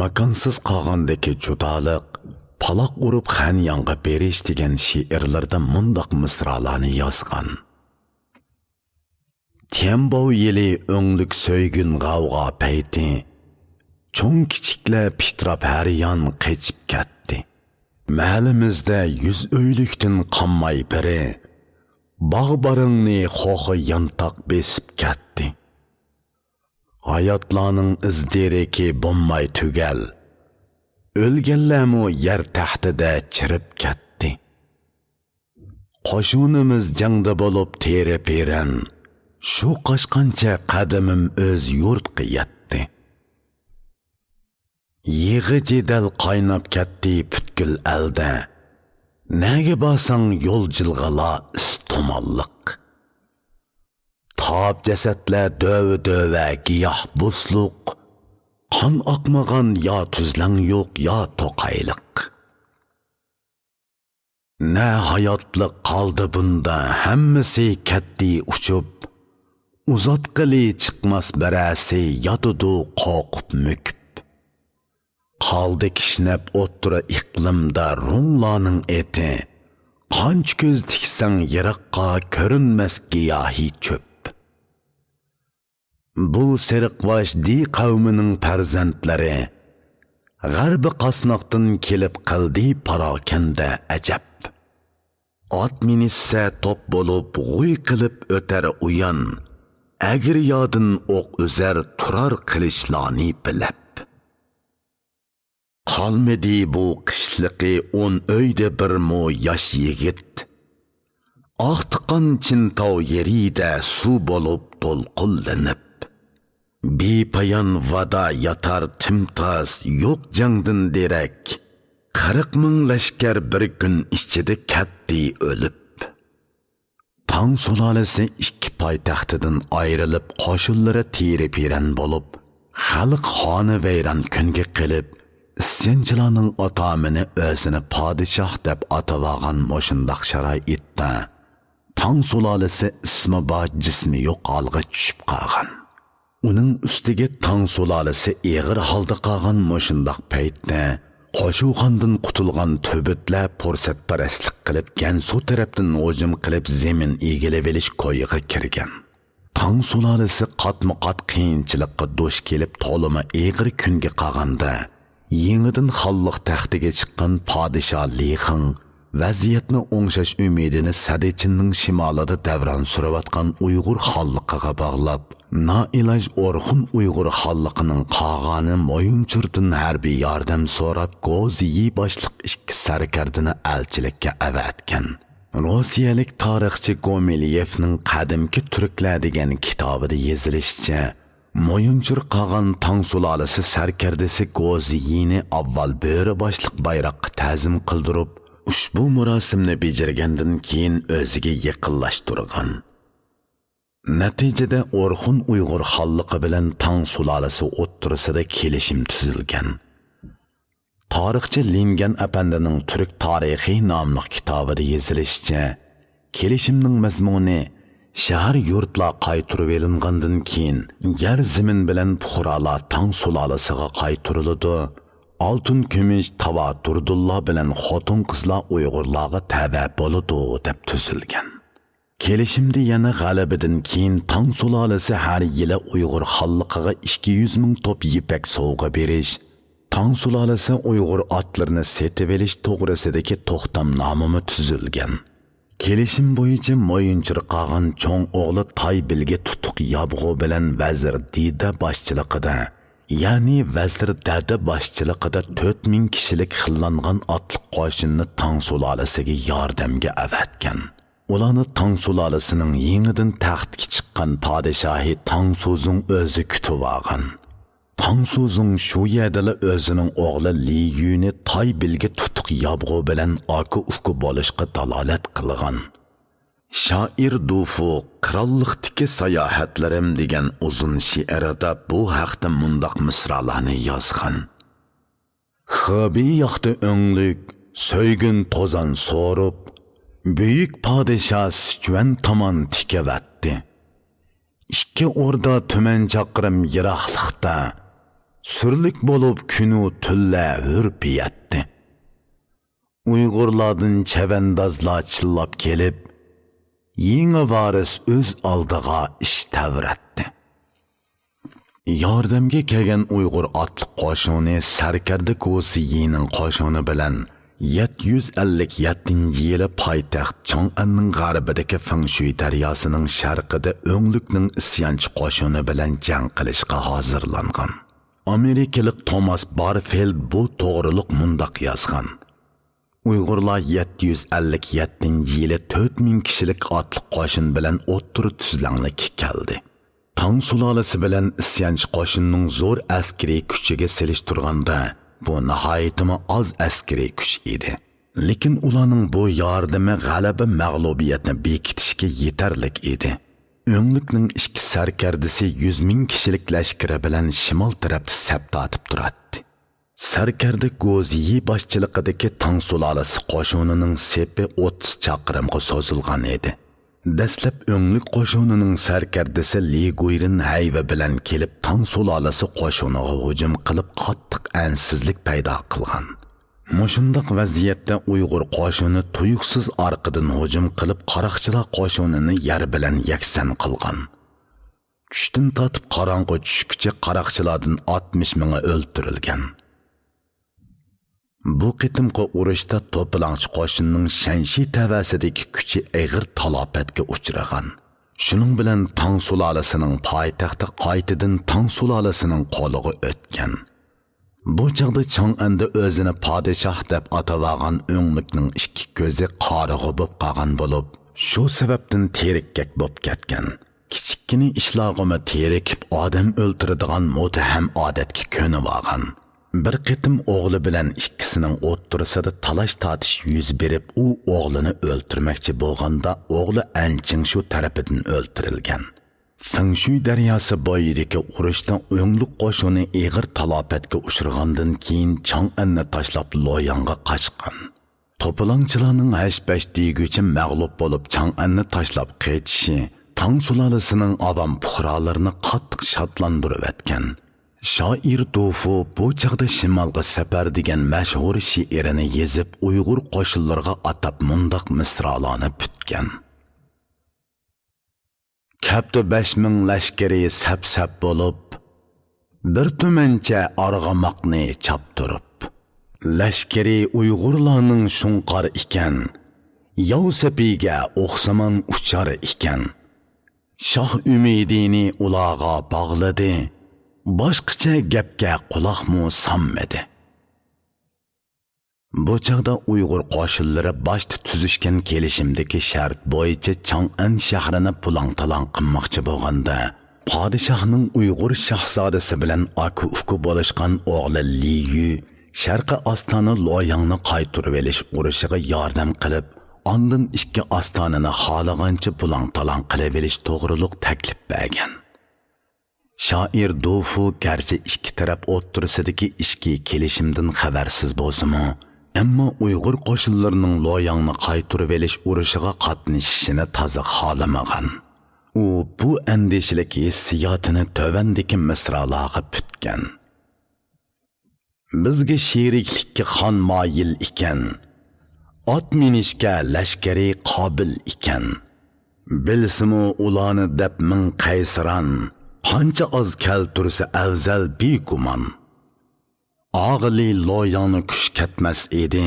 makonsiz qolgandagi judolik, paloq urib Xanyanga berish degan she'rlarda mundoq misralarni yozgan. Tianbao yili o'nglik so'ygun g'avg'o payti, cho'ng kichiklar pitrab har yon qechib ketdi. Mahallimizda 100 uylikdan qolmay biri, bog'baringni xo'xi yantoq besib ketdi. Hayotlarning izdereki bo'lmay tugal, o'lganlarmu yer taxtida chirib ketdi. Qo'shunimiz jangda bo'lib teri peran, shu qochqancha qadamim o'z yurtga yetdi. Yig'i jidal qaynab ketdi putkul alda, nega bosang yo'l jilg'ala istomonliq. Tob jasadlar döve giyoh busluq, qon oqmagan yo tuzlang yo'q yo to'qayliq. Ne hayotliq qoldi bunda, hammasi ketdi uchib, uzatqili chiqmas barasi yotudu qo'rqib mükib. Qaldi kishnab o'ttira iqlimda rumlarning eti, qanch ko'z tiksang yiroqqa ko'rinmas giyohi cho'p. Bu seriqvosh di qavmining farzandlari g'arbi qasnoqdan kelib qildi parokanda ajab. Ot minissa top bo'lib g'uy qilib o'tar uyan, agir yodin o'q uzar turar qilishlarni bilab. Qolmadi bu qishliqi 10 uyda bir mo yosh yigit, oqtiqan Chintov yerida suv bo'lib to'lqinlanib. Bepayon vada yatar timtoz yo'q jangdan derak, 40 ming lashkar bir kun ichida ketdi o'lib. Tang sulolasi ikki poytaxtidan ayrilib qo'shinlari teri-peran bo'lib, xalq xoni vayron kunga qilib, isyanchilarning otamini o'zini podshoh deb atavagan moshundoq sharoitda Tang sulolasi ismi bor jismi yo'q holga tushib qolgan. Uning ustiga Tang sulolasi eg'ir holda qolgan moshundoq paytda qo'shuqandan qutulgan tubitlar fursatparastlik qilib Gansu tarafdan hujum qilib zemin egilib olish ko'yiga kirgan. Tang sulolasi qatma-qat qiyinchilikqa duch kelib to'lima eg'ir kunga qolganda, yengidan xalliq taxtiga chiqqan podshoh Li Xing vaziyatni o'ngshash umidini Sadechinning shimolida davron surayotgan Uyg'ur xalqiga bog'lab, noiloj Orxun Uyg'ur xalqining qog'ani Moyunchurdan harbiy yordam so'rab Goziyi boshliq ikki sarkardini elchilikka avatgan. Rossiyalik tarixchi Gomeliyevning Qadimki turklar degan kitobida yozilishicha, Moyunchur qolgan Tang sulolasi sarkardasi Goziyini avval bo'ri boshliq bayroqqa ta'zim qildirib, ushbu murosimni bajargandan keyin o'ziga yaqinlashtirgan. Natijada Orxun Uyg'ur xalqi bilan Tang sulolasi o'ttirisida kelishim tuzilgan. Tarixchi Lingan apandining Turk tarixi nomli kitobida yozilishicha, kelishimning mazmuni shahar yurtlar qaytirib elingandan keyin yer zamin bilan fuqarolar Tang sulolasiga qaytiriladi. Altın kumush tava Turdulla bilan xotin qizlar Uyg'urlarga tava bo'ladi deb tuzilgan. Kelishimda yana g'alabadan keyin Tang sulolasi har yili Uyg'ur xalqiga 200 ming top yipak sovg'a berish, Tang sulolasi Uyg'ur otlarini setib olish to'g'risidagi to'xtamnoma tuzilgan. Kelishim bo'yicha mo'yinchir qag'an cho'ng o'g'li Taybilga tutuq yabg'u bilan vazir Dida boshchiligida, ya'ni vazir Dada boshchiligida 4000 kishilik xillangan otliq qo'shinni Tang sulolasiga yordamga avatgan. Ularni Tang sulolasining yangidan taxtga chiqqan podshohi Tangsuzung o'zi kutib olgan. Tangsuzung shu yerda o'zining o'g'li Li Yuni Taybilga tutuq yabg'u bilan oku-ufku bo'lishga dalolat qilgan. Shoir Dufu qirollikdagi sayohatlarim degan uzun she'rida bu haqda mundoq misralarni yozgan. Xabi yoqdi o'nglik, so'ygin tozan so'rib, büyük padişah Sichuan tomon tikavatdi. Ikki o'rda tuman chaqrim yiroqlikda surlik bo'lib kunu tulla hurpiyatdi. Uyg'urlardan chavandozlar chillab kelib, yangi varis o'z oldiga ish tavratdi. Yordamga kelgan Uyg'ur otliq qo'shini Sarkarda Ko'siyining qo'shini bilan 757-yili poytaxt Chang'anning g'arbidagi Fengshui daryosining sharqida o'nglikning isyonchi qo'shini bilan jang qilishga hozirlangan. Amerikalik Thomas Barfield bu to'g'riliq mundoq yozgan. Uyg'urlar 757-yili 4000 kishilik otliq qo'shin bilan o'ttir tuzlanlikka keldi. Tang sulolasi bilan isyonchi qo'shinning zo'r askariy kuchiga selishtirganda bu nihoyatimi oz askariy kuch edi. Lekin ularning bu yordami g'alaba mag'lubiyatni bekitishga yetarlik edi. O'nglikning ikki sarkardasi 100 ming kishilik lashkari bilan shimol tarafda saf tortib turadi. Sarkarda Go'ziyi boshchiligidagi Tang sulolasi qo'shinining sepi 30 chaqirimga so'zilgan edi. Dastlab o'nglik qo'shinining sarkardasi Li Guirin hayva bilan kelib Tang sulolasi qo'shiniga hujum qilib qattiq ansizlik paydo qilgan. Mushundaq vaziyatda Uyg'ur qo'shini tuyuqsiz orqadan hujum qilib qaroqchilar qo'shinini yer bilan yaksan qilgan. Tushdan tortib qorong'i tushguncha qaroqchilardan 60 mingi o'ldirilgan. Bu qitimqi urushda to'planchi qo'shinning Shanshi tavasidagi kuchi og'ir talafotga uchragan. Shuning bilan Tang sulolasining poytaxti qaytadan Tang sulolasining qo'liga o'tgan. Bu chaqda Chang'anda o'zini podshoh deb atagan o'nglikning ikki ko'zi qorig'i bo'lib qolgan bo'lib, shu sababdan terikkak bo'lib ketgan. Kichikkina ishlog'imi terikib odam o'ldiradigan mutaham odatga ko'nib olgan. Bir qitim o'g'li bilan ikkisining o'ttirisida talash tortish yuz berib, u o'g'lini o'ldirmoqchi bo'lganda o'g'li Anching shu tarafidan o'ldirilgan. Fengshui daryosi bo'yidagi urushda o'nglik qo'shini og'ir talafotga uchragandan keyin Chang'anni tashlab Loyangga qochgan. To'polonchilarning hash-bash deguchi mag'lub bo'lib Chang'anni tashlab qaytishi Tang sulolasining odam puhralarini qattiq shodlantirib o'tgan. Shoir Dufu bu chaqda shimolga safar degan mashhur she'rini yezib Uyg'ur qo'shinlariga atab mundoq misralarni bitgan. Kapti 5000 lashkari sap-sap bo'lib, bir tumancha arg'amoqni choptirib. Lashkari Uyg'urlarning shunqar ekan, yov sapiga o'xsaman uchar ekan. Shoh umidini ularga bog'ladi. Boshqacha gapga quloqmu sammadi. Bu chaqda Uyg'ur qo'shinlari boshda tuzishgan kelishimdagi shart bo'yicha Chang'an shahrini pulang-talang qilmoqchi bo'lganda, podshohning Uyg'ur shahzodasi bilan oku-ufku bo'lishgan o'g'li Li Yu Sharqi Ostona Loyangni qaytirib olish urushiga yordam qilib, Ondan ikki ostanani xohlagancha bulang-talang qilaverish to'g'riliq taklif bergan. Shoir Dufu garchi ikki taraf o'ttirisidagi ishki kelishimdan xabarsiz bo'lsa-mu, ammo Uyg'ur qo'shinlarining Loyangni qaytarib olish urushiga qatnashishini toza xohlamagan. U bu andishlik hissiyotini tövandagi misralarga putgan. Bizga sheriklikka xon moyil ekan, ot minishga lashkari qobil ekan. Bilsimu ularni deb ming qaysran, qancha oz keltursa afzal begumon. Og'li Loyangni kuch ketmas edi,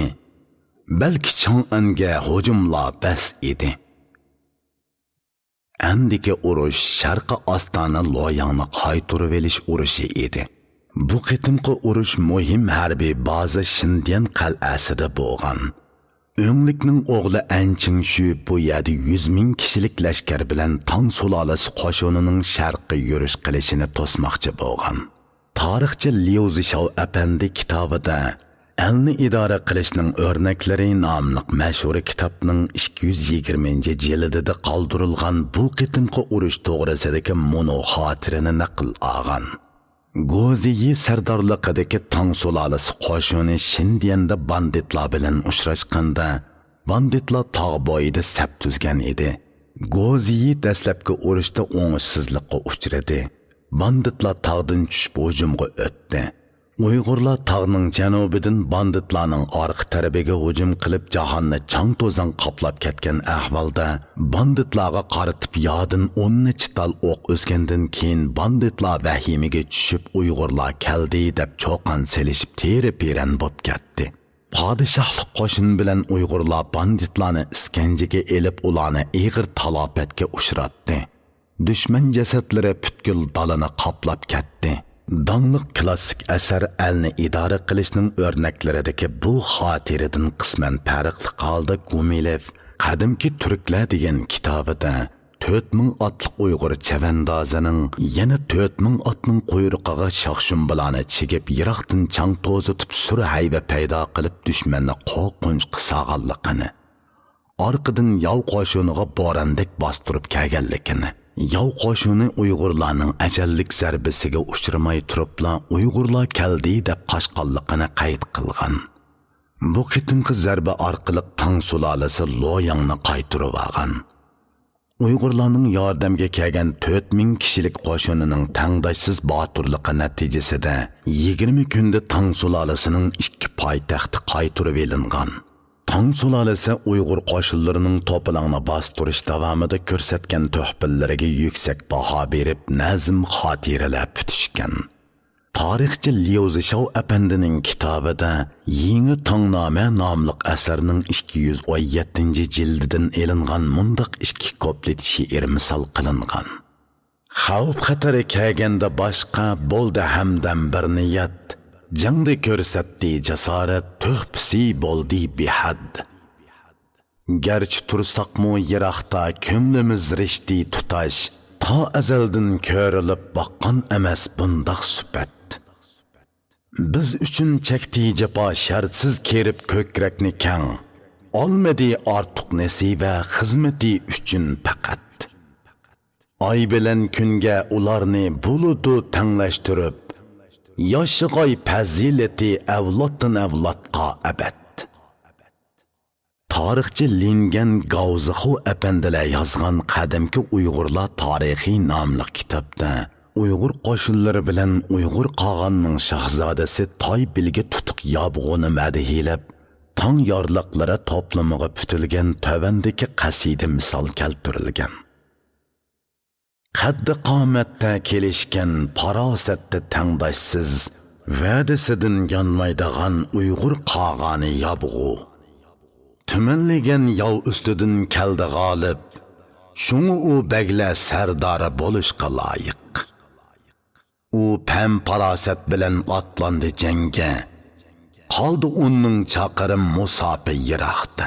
balki Chang'anga hujumlar bas edi. Andiki urush Sharqi Ostona Loyangni qaytarib olish urushi edi. Bu qitimqi urush muhim harbiy baza Shindian qal'asida bo'lgan. O'nglikning o'g'li Anching Shu bu yerda 100 ming kishilik lashkar bilan Tang sulolasi qo'shinining sharqqa yurish qilishini to'smoqchi bo'lgan. Tarixchi Liu Zishao apandi kitobida Elni idora qilishning o'rnaklari nomli mashhur kitobning 220-jildida qoldirilgan bu qitimqi urush to'g'risidagi mono xotirani naql olgan. Goziyi sardorligidagi Tang sulolasi qo'shini Shindianda banditlar bilan uchrashganda, banditlar tog' bo'yida sap tuzgan edi. Goziyi dastlabki urushda o'ngishsizlikka uchradi. Banditlar tog'dan tushib hujumga o'tdi. Uyg'urlar tog'ning janubidan banditlarning orqa tarafiga hujum qilib jahonni chang-to'zon qoplab ketgan ahvolda banditlarga qaratib yodin 10 chital o'q o'sgandan keyin banditlar vahimaga tushib Uyg'urlar keldi deb cho'qan selishib teri-peran bo'lib ketdi. Padişahlık qo'shin bilan Uyg'urlar banditlarni iskanjaga elib ularni ig'ir talafotga uchratdi. Düşman jasadlari butkul dalani qoplab ketdi. Danlıq klassik əsər əlni idare qilishning o'rnaklaridagi bu xotiradan qisman farqli qalda Gumilev qadimki turklar degan kitobida 4000 otliq Uyg'ur chavandozining yana 4000 otning quyruqiga shoxshum bilani chigib yiroqdan chang to'zitib sur hayba paydo qilib dushmanni qo'rqinch qisag'anligini, orqadan yov qo'shiniga borandek bostirib kelganligini, yov qo'shini Uyg'urlarning ajallik zarbasiga uchramay turibla Uyg'urlar keldi deb qochqanligini qayd qilgan. Bu qitimqi zarba orqali Tang sulolasi Loyangni qaytarib olgan. Uyg'urlarning yordamga kelgan 4000 kishilik qo'shinining tangdoshsiz boturligi natijasida 20 kunda Tang sulolasining ikki poytaxti qaytarib olingan. Tang sulolasi Uyg'ur qo'shinlarining to'polonni bostirish davomida ko'rsatgan tuhfallariga yuksak baho berib nazm xotiralar bitishgan. Tarixchi Liu Zishao apandining kitobida Yangi Tangnoma nomli asarning 217-jildidan elingan mundaq ikki kuplet she'r misol qilingan. Xavf xatari kelganda boshqa bo'ldi hamdam bir niyat, jangda ko'rsatdi jasorat, tuhfisi bo'ldi behad. Garchi tursaqmu yiroqda ko'nglimiz rishti tutash, ta azaldan ko'rilib boqqan emas bundaq suhbat. Biz uchun chekdi jafo shartsiz kerib ko'krakni kang, olmadi ortiq nasiba xizmati uchun faqat. Oy bilan kunga ularni buludu tanglashtirib, yoshig'oy fazilati avloddan avlodga abad. Tarixchi Lingan Gavzixu apandilar yozgan qadimki Uyg'urlar tarixi nomli kitobda Uyg'ur qo'shinlari bilan Uyg'ur qog'onning shahzodasi Toy bilga tutuq yobg'uni madhiyalab, tong yorliqlari to'plamiga putilgan tavandagi qasida misol keltirilgan. Qaddi qomatda kelishgan farosatda tangdoshsiz, va'dasidan yonmaydigan Uyg'ur qog'oni yobg'u. Tumanlagan yov ustidan keldi g'olib, shuni u bagla sardori bo'lishga loyiq. U pam farosat bilan otlandi jangga, qoldi uning chaqirim musofi yiroqda.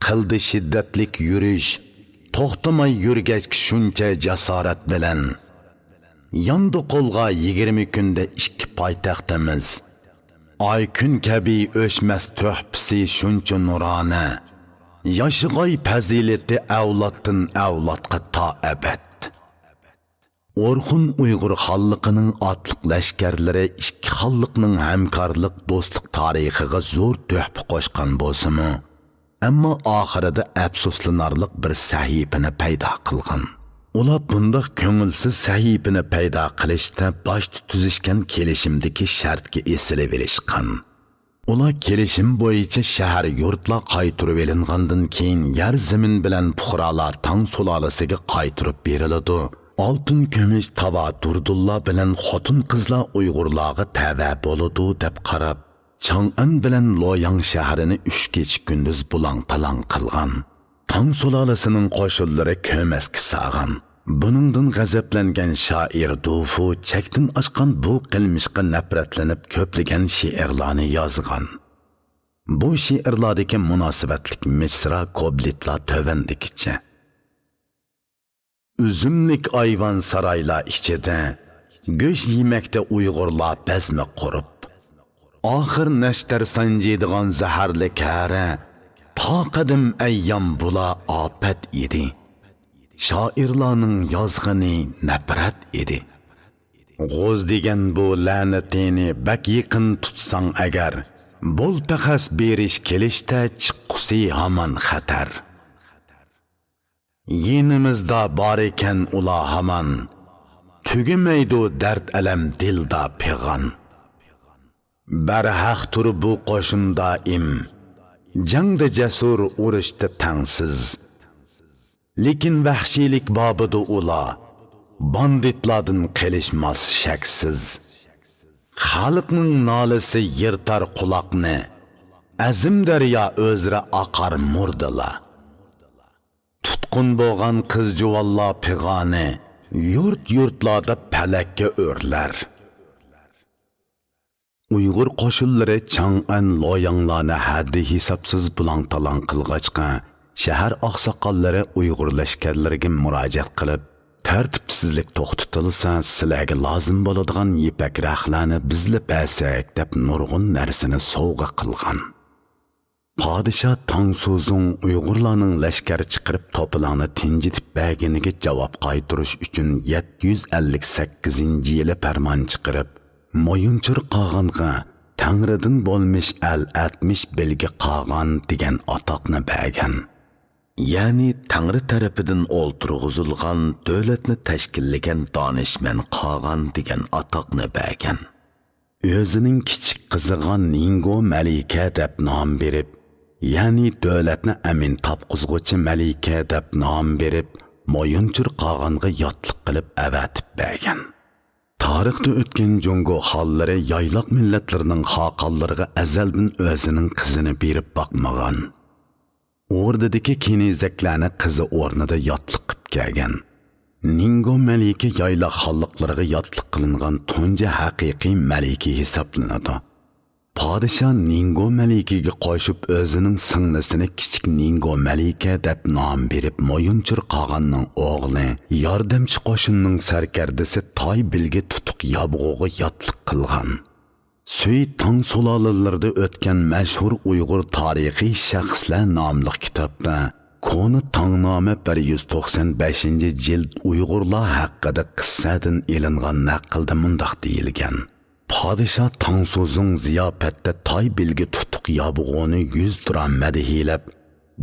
Qildi shiddatlik yurish, to'xtamay yurgach shuncha jasorat bilan. Yondi qo'lga 20 kunda ikki poytaxtimiz, ay kun kabi o'chmas tuhfisi shuncha nurona. Yaşıgay pazileti avlatdan avlatqa ta abad. Orxun Uyghur xalqının atliq lashkarlari ikki xalqning hamkorlik do'stlik tarixiga zo'r töhfa qo'shgan bo'lsa-mu, ammo oxirida afsuslanarlik bir sahifani paydo qilgan. Ular bundaq ko'ngilsiz sahifani paydo qilishda boshda tuzishgan kelishimdagi shartga esilib olishgan. Ular kelishim bo'yicha shahar yurtlar qaytirib olingandan keyin yer zamin bilan fuqarolar Tang sulolasiga qaytirib beriladi. Altın kömüş tava Durdulla bilen xotin qizlar Uyg'urlarga tava bo'ladi deb qarab, Chang'an bilen Loyang shahrini 3 kecha kunduz bulang-talang qilgan. Tang sulolasining qo'shinlari ko'masga sağan. Buningdan g'azablangan shoir Dufu chekdan oshgan bu qilmishga nafratlanib ko'plagan she'rlarni yozgan. Bu she'rlardagi munosabatlik misra koblitlar tövendikicha. Üzümlik ayvan sarayla içide, göç yemekte Uygurlar bezme kurup, ahir neşter sancıydıgan zaharlı kâre, ta qadim eyyam bula afet idi. Şairlarının yazgını nefret idi. G'oz degen bu la'natini bak yaqin tutsan agar, bol paqas berish kelishda chiqqisi hamon xatar. Yenimizda bar ekan ula hamon, tugimaydi dard alam dilda pig'on. Barhaq tur bu qo'shin doim, jangda jasur urushda tangsiz. Lekin vahshiylik babida ula, banditlardan qilishmas shaksiz. Xalqning nolisi yirtar quloqni, azim daryo o'zra oqar murdila. Tutqun bo'lgan qiz juvallar pig'oni, yurt-yurtlarda palakka o'rlar. Uyg'ur qo'shinlari Chang'an Loyanglarni haddi hisobsiz bulang-talang qilg'achqa, shahar oqsoqollari Uyg'ur lashkarlariga murojaat qilib, tartibsizlik to'xtatilsa, sizlarga lozim bo'ladigan ipak raxlarni bizlab bersak deb nurg'un narsani sovg'a qilgan. Padişah Tangsuzun Uyg'urlarning lashkar chiqarib to'plarni tinjitib berganiga javob qaytarish uchun 758-yili farmon chiqarib, Moyunchur qog'onga Tangridan bo'lmish al-atmish belgi qog'on degan atoqni bergan. Ya'ni Tangri tarafidan o'ltirg'izilgan davlatni tashkillagan donishmand qog'on degan atoqni bergan. O'zining kichik qiziga Ningo Malika deb nom berib, ya'ni davlatni amin topqizg'uchi Malika deb nom berib, Moyunchur qog'onga yotliq qilib avatib bergan. Tarixda o'tgan Jungo xollari yayloq millatlarning xoqonlariga azaldan o'zining qizini berib boqmagan. O'rdadagi kenizaklarni qizi o'rnida yotliq qilib kelgan. Ningo Malika yayloq xalqlariga yotliq qilingan tunji haqiqiy malika hisoblanadi. Padişah Ningo Malikaga qo'shib o'zining singlisini kichik Ningo Malika deb nom berib, Moyunchur qog'onning o'g'li, yordamchi qo'shinning sarkardasi Toy Bilga tutuq yabg'o'ga yotliq qilgan. Suy Tang sulolalarida o'tgan mashhur Uyg'ur tarixiy shaxslar nomli kitobda Koni Tangnoma 195-jild Uyg'urlar haqida qissadan elingan naqlda mundaq deyilgan. Padişah Tangsuzun ziyofatda Toy Bilga tutuq yabg'o'ni 100 dram madhiyalab,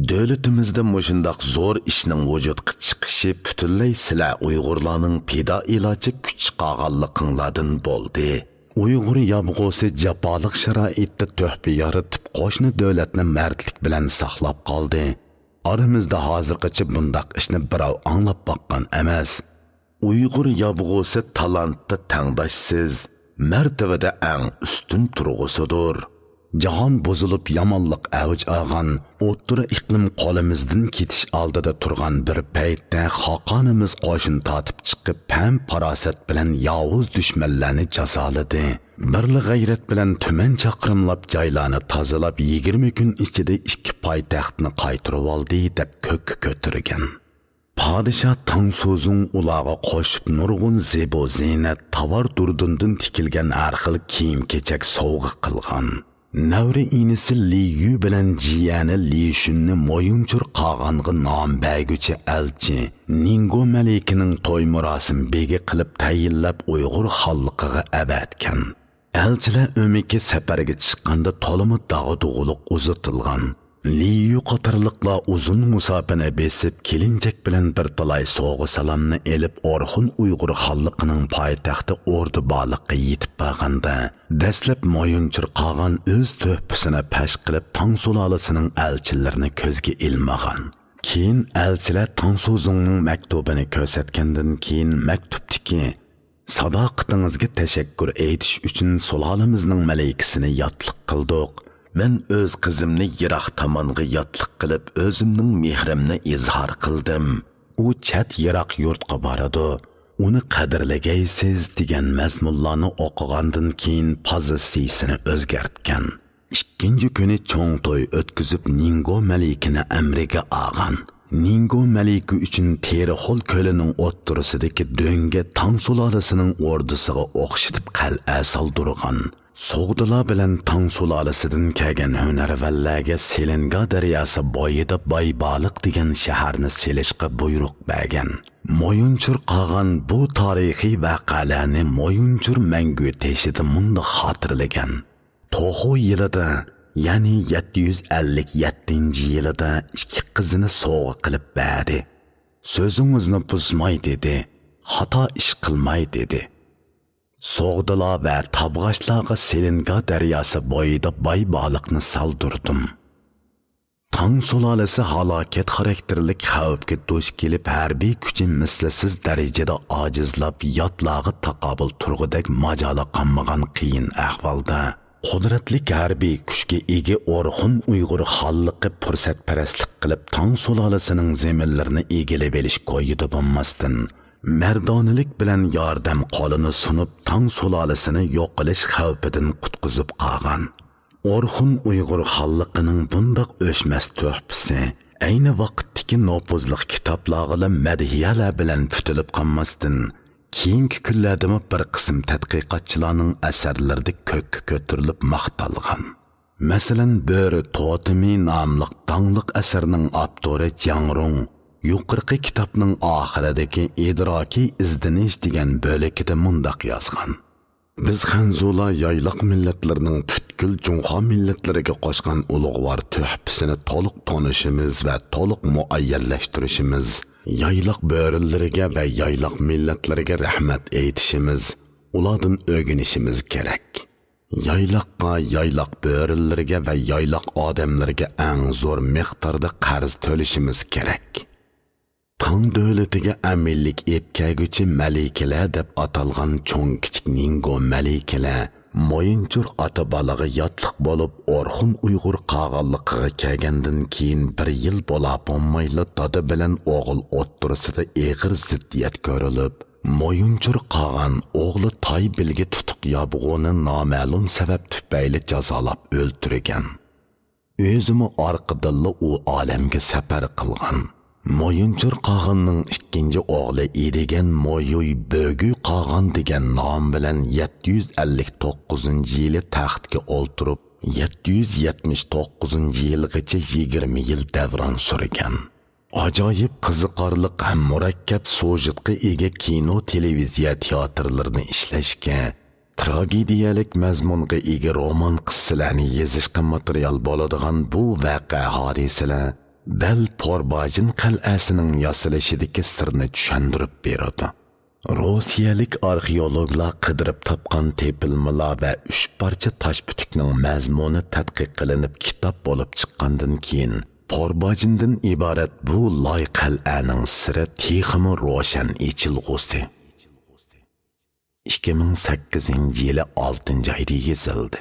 davlatimizda mushundaq zo'r ishning vujudga chiqishi butunlay sizlar Uyg'urlarning fidoilochi kuch qog'onliqinglardan bo'ldi. Uyg'ur yabg'o'si jafoliq sharoitda to'hfa yaratib qo'shni davlatni mardlik bilan saqlab qoldi. Aramizda hozirgacha bundaq ishni birov anglab boqqan emas. Uyg'ur yabg'o'si talantda tangdoshsiz, martabada eng ustun turg'usidir. Jahon buzilib yomonlik avj olgan, o'rta iqlim qo'limizdan ketish oldida turgan bir paytda xoqonimiz qo'shin tortib chiqib, pam farosat bilan yovuz dushmanlarni jazoladi. Birli g'ayrat bilan tuman chaqirimlab joylarni tozalab 20 kun ichida 2 poytaxtni qaytirib oldi deb ko'k ko'tirgan. Padişah Tangsuzun ularga qo'shib nurg'un zebo ziynat, tovar durdundan tikilgan har xil kiyim-kechak sovg'a qilgan. Navri inisi Li Yu bilan jiyani Li Shunni moyunchur qag'anғы nom berguchi elchi Ningo malikining to'y murosim begi qilib tayinlab Uyg'ur xalqiga avatgan. Elchilar o'miki safarga chiqqanda tolimi dag'dug'uluq uzatilgan. Li Yu qatorliqlar uzun musofani besib kelinchak bilan bir talay so'g'i salomni elib Orxun Uyg'ur xalqining poytaxti Ordubaliqqa yetib borganda dastlab moyunchur qag'an o'z to'hpisini pash qilib Tang sulolasining elchilarini ko'zga ilmagan. Keyin elchilar Tang Suzungning maktubini ko'rsatgandan keyin maktubdiki sadoqatingizga tashakkur aytish uchun sulolamizning malaikasini yodliq qildik. Men o'z qizimni yiroq tomonga yotliq qilib o'zimning mehrimni izhor qildim. U chat yiroq yurtga boradi. Uni qadrlagaysiz degan mazmunlarni o'qigandan keyin pozitsiyasini o'zgartgan. Ikkinchi kuni cho'ng to'y o'tkazib Ningo malikini amriga olgan. Ningo maliki uchun Terixol ko'lining o'ttirisidagi do'nga Tang sulolasining ordusiga o'xshatib qal'a soldirgan. Soğdular bilan Tang sulolasidan kelgan hunarvallarga Selenga daryosi bo'yida Baybaliq degan shaharni selishga buyruq bergan. Moyunchur qag'an bu tarixiy voqealarni Moyunchur mangu teshida munda xotirlagan. To'xu yilida, ya'ni 757-yilida ikki qizini sovg'a qilib berdi. So'zingizni buzmay dedi, xato ish qilmay dedi. Soğdular ve tabğaçlarga Selenga daryosi bo'yida Baybaliqni saldirdim. Tang sulolasi halokat xarakterlik xavfga duch kelib harbiy kuchi mislsiz darajada ojizlab yotlarga taqobil turg'udak majoli qolmagan qiyin ahvolda qudratli harbiy kuchga ega Orxun Uyg'ur xalqi fursatparastlik qilib Tang sulolasining zaminlarini egallab olish qo'yida bo'lmasdan mardonalik bilan yordam qo'lini sunib Tang sulolasini yo'q qilish xavfidan qutqizib qolgan. Orxun Uyg'ur xalqining bundoq o'chmas to'hpisi ayni vaqtdagi nopuzli kitoblarga madhiyalar bilan putilib qolmasdan keyingi kunlarda bir qism tadqiqotchilarning asarlarida ko'kka ko'tarilib maqtalgan. Masalan, Bo'ri Totimi nomli dangliq asarning avtori Jangrong yuqorqi kitobning oxiridagi idrokiy izdinish degan bo'lakida mundaq yozgan. Biz Xanzular yayloq millatlarning butkul Junxo millatlariga qo'shgan ulug'vor to'hpisini to'liq tanishimiz va to'liq muayyanlashtirishimiz, yayloq bo'rilariga va yayloq millatlariga rahmat aytishimiz, ulardan o'rganishimiz kerak. Yayloqqa, yayloq bo'rilariga va yayloq odamlarga eng zo'r miqdorda qarz to'lashimiz kerak. Tang davlatiga amillik epkaguchi malikalar deb atalgan cho'ng kichik Ningo malikalar moyunchur ota balaga yotliq bo'lib Orxun Uyg'ur qag'anligiga kelgandan keyin bir yil bo'la bo'lmayla dada bilan o'g'il o'ttirisida eg'ir ziddiyat ko'rilib, moyunchur qag'an o'g'li Toy bilga tutuq yobg'uni noma'lum sabab tufayli jazolab o'ltirgan. O'zimi orqadilla u olamga safar qilgan. Moyunchur qag'anning ikkinchi o'g'li edigan Moyuy Bögü qag'an degan nom bilan 759-yili taxtga o'ltirib, 779-yilgacha 20 yil davron surgan. Ajoyib qiziqarli ham murakkab sujetga ega kino, televiziya teatrlarini ishlashga, tragediyalik mazmunga ega roman qissalarni yozishga material bo'ladigan bu voqea hodisalar dal Porbajin qal'asining yasalishidagi sirni tushuntirib beradi. Rossiyalik arxeologlar qidirib topgan tepilmalar va 3 parcha tosh butikning mazmuni tadqiq qilinib kitob bo'lib chiqqandan keyin Porbajindan iborat bu loy qal'aning siri texmi ro'shan echilg'usi. 2008-yili 6-oyda yozildi.